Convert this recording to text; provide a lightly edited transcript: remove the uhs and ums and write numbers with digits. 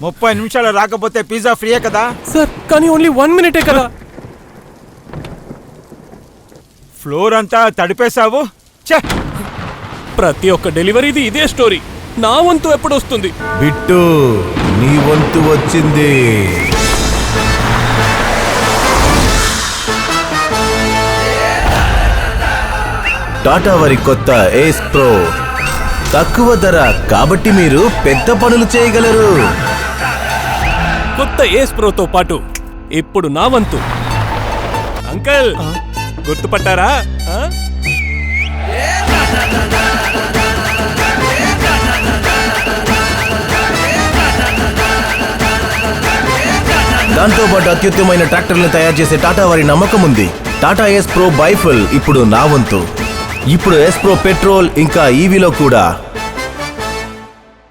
30 నిమిషాలు రాకపోతే పిజ్జా ఫ్రీయే కదా సార్. కానీ ఓన్లీ 1 మినిటే కదా. ఫ్లోర్ అంతా తడిపేశావు. ప్రతి ఒక్క డెలివరీది ఇదే స్టోరీ. నా వంతు ఎప్పుడు వస్తుంది? బిట్టు, నీ వంతు వచ్చింది. టాటా వారి కొత్త ఏస్ ప్రో తక్కువ ధర కాబట్టి మీరు పెద్ద పనులు చేయగలరు. కొత్త ఏస్ ప్రోతో పాటు ఇప్పుడు నా వంతు. అంకల్ గుర్తుపట్టారా? దాంతో పాటు అత్యుత్తమైన ట్రాక్టర్లను తయారు చేసే టాటా వారి నమ్మకం ఉంది. టాటా ఏస్ ప్రో బైఫుల్ ఇప్పుడు నా వంతు. ఇప్పుడు ఏస్ ప్రో పెట్రోల్ ఇంకా ఈవీలో కూడా